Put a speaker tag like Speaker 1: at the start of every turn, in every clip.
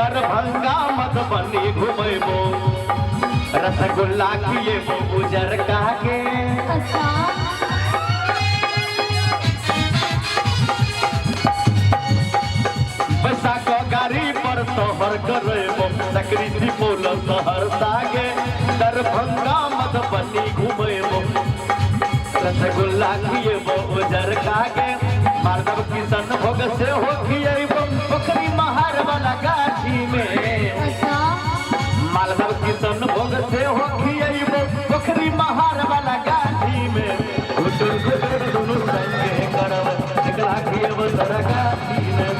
Speaker 1: दरभंगा मधुबनी घुमेबो रसगुल्ला खिएबो उजर के बैसाख गाड़ी पर तोहर करेबो सकरी बोल शहर सागे दरभंगा मधुबनी घुमेबो रसगुल्ला खिएबो उजर के माधव किशन भोग से हो खिएबो पोखरी महार वाला गाछी में माधव किशन भोग से हो खिएबो पोखरी महार वाला गाछी में गुटुर गुटुर दोनों संगे करब निकला खिएबो सारा गाछी में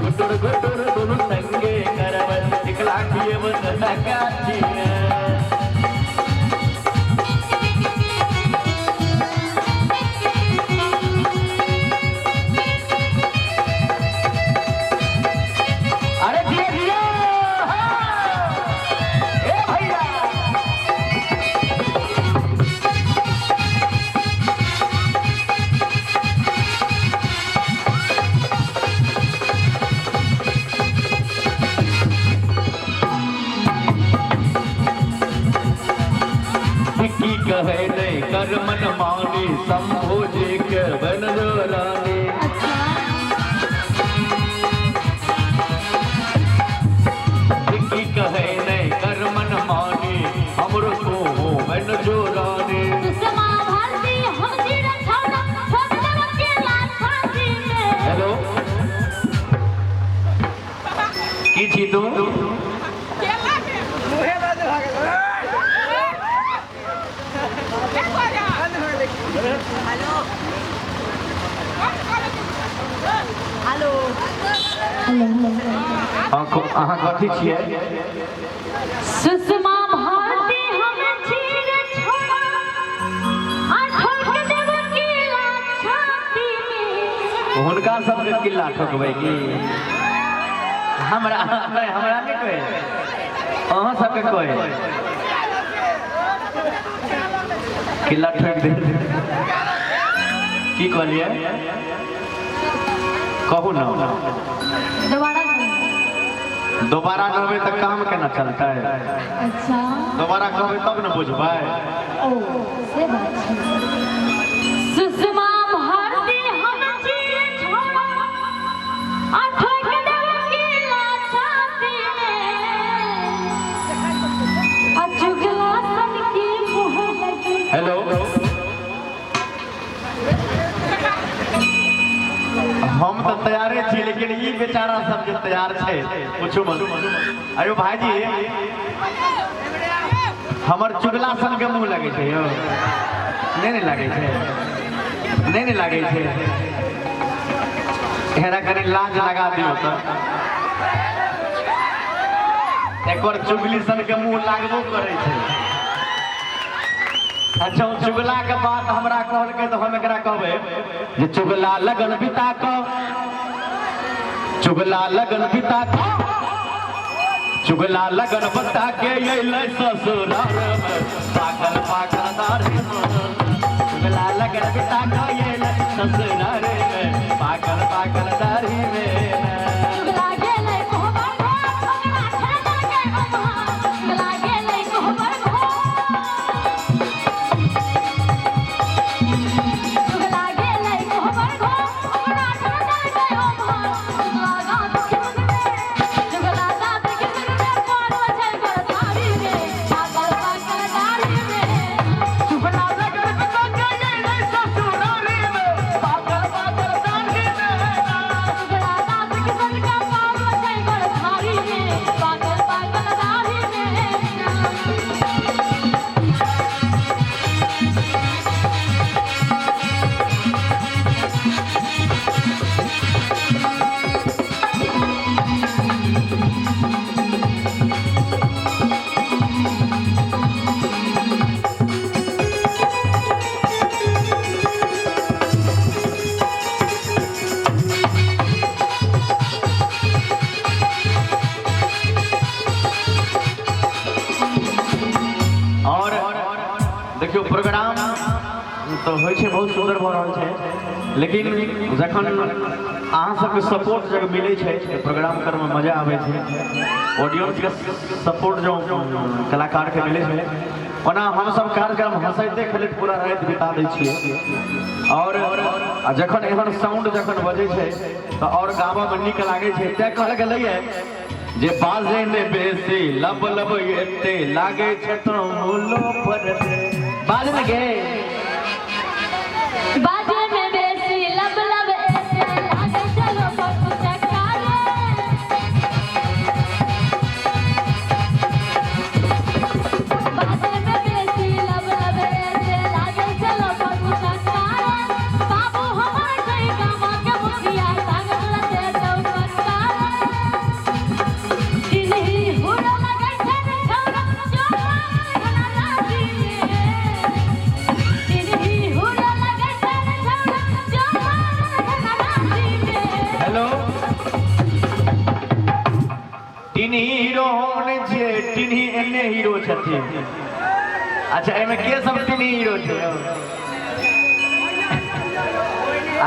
Speaker 1: गुटुर गुटुर दोनों संगे करब निकला खिएबो सारा गाछी में। कहे नहीं कर मन मानी संभोजे के बन रानी कहे नहीं कर मन मानी हमरो को हो बन जो रानी हेलो की छी तू
Speaker 2: हेलो
Speaker 1: अहाँ कथी छियै
Speaker 2: सुषमा भारती हम चीर छोड़ा आ ठोक देब किला छाती में
Speaker 1: हुनका सबके किला ठोकबै की हमरा नहीं कोई अहाँ सबके कोई किला ठोक दे की कहलिए कहू ना दोबारा कहबै तो काम केना चलते
Speaker 2: अच्छा
Speaker 1: दोबारा कहबै तब न बुझबै
Speaker 2: ओ से बात छै सुषमा भारती हम चीर छोड़ा आ ठोक देब किला छाती में आ चुगला सन की मुँह लगी
Speaker 1: हेलो हम तो तैयारे छी लेकिन ये बेचारा सब जो तैयार है पूछू मत अरे भाईजी हमर चुगला सन के मुँह लगे छै यो नहीं लगे छै नहीं लगे छै हेरा कनी लाज लगा दियो तो एक और चुगली सन के मुँह लागबो करे छै अच्छा चुगला के बात हमरा कहल के तो हम एकरा कहबे जे चुगला लगन पिता को चुगला लगन पिता को चुगला लगन पिता के अइलै ससुराल में पागल पागल दाढ़ी चुगला लगन पिता के अइलै ससुराल में पागल पागल दाढ़ी में देखियो प्रोग्राम तो होइ छै बहुत सुंदर भ रहल छै। लेकिन जखन अहाँ सबके सपोर्ट जब मिले छे प्रोग्राम करे में मजा आवे छे, ऑडियंस के सपोर्ट जो कलाकार के मिले छे, ओना हम सब कार्यक्रम हंसैते खेलैत पूरा रात बिता दै छियै। और जखन एहन साउंड जखन बजे छे तो और गावा में नीक लागे छे। तै कहल गेलै जे बाजे ने बेसी लब लब एते लागे छे तो मूलो पर बाजे ने गे
Speaker 2: बाजे में बेसी लब लब ऐसे लागे चलो पप्पू चकारे। बाजे में बेसी लब लब ऐसे लागे चलो पप्पू चकारे। बाबू हमार कई गामा के मुखिया सागर से तो चकारे। दिल्ली हुड़ा लगे छे छौरा जो घना राजी दिल्ली हुड़ा लगे छे छौरा जो घना राजी।
Speaker 1: हेलो टिनी हीरो होने छे, टिनी एने हीरो छथिन। अच्छा एमे के सब टिनी हीरो छे?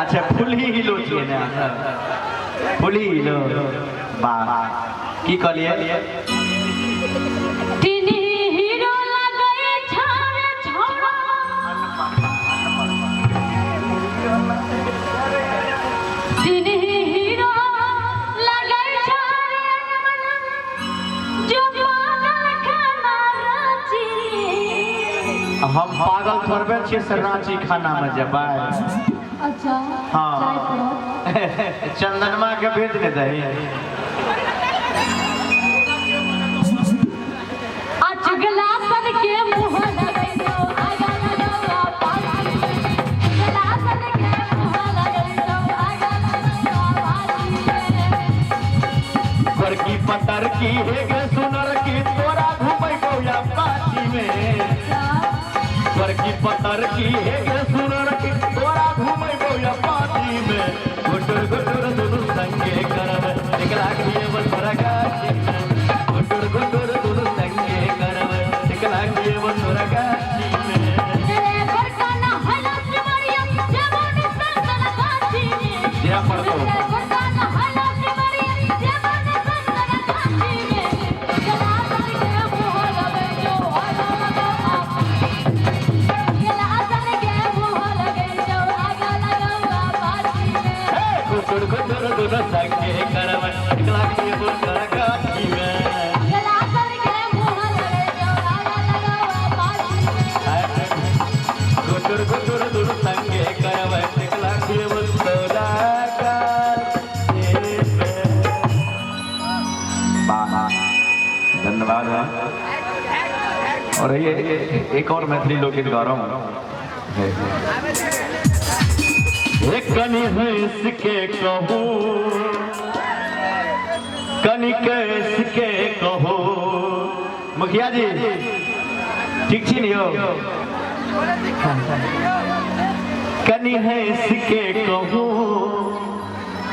Speaker 1: अच्छा फुली हीरो छे ना, फुली हीरो वाह की कहलिए?
Speaker 2: दिल्ली हीरो लगे छौरा छौरा दिल्ली हीरो लगे छौरा जो पागल खाना राजी।
Speaker 1: हम पागल थोड़बे छियै से रांची खाना में जेबै।
Speaker 2: अच्छा
Speaker 1: हाँ।
Speaker 2: चाय पड़ो
Speaker 1: चंदनमा के भेज दे दही।
Speaker 2: आज गिलासन के मुंह लगे दो आगा लगाओ पानी। गिलासन के मुंह लगे दो आगा लगाओ पानी।
Speaker 1: बड़की पतर की है गे सुनर की तोरा घुमै गौया पाछी में। बड़की पतर की है गे सुनर की तोरा घुमै गौया पाछी में। गुटुर गुटुर दुनु संगे करब एकला किए बसरा गाछी में। गुटुर गुटुर दुनु संगे करब एकला किए बसरा गाछी में।
Speaker 2: तेरे बरकाना हला सिमरिया जवान संतन गाछी में।
Speaker 1: जया पड़तो
Speaker 2: तेरे बरकाना हला सिमरिया जवान संतन गाछी में। गिलासन के मुंह लगे दो आगा लगाओ पानी। गिलासन के मुंह लगे दो आगा लगाओ पानी में।
Speaker 1: गुटुर गुटुर दुनु संगे करब एकला किए बसरा गाछी में।
Speaker 2: गिलासन के मुंह लगे दो आगा लगाओ पानी में।
Speaker 1: गुटुर गुटुर दुनु संगे करब एकला किए बसरा गाछी में। वाह धन्यवाद है। और ये एक और मैथिली लोकगीत गा रहा हूँ। कनी हंस के कहूँ कनी कैस के कहो। मुखिया जी ठीक छी नहीं हो? कनी हंस के कहो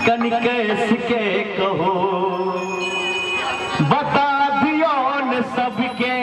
Speaker 1: कनी कैस के कहो। बता दियो न सबके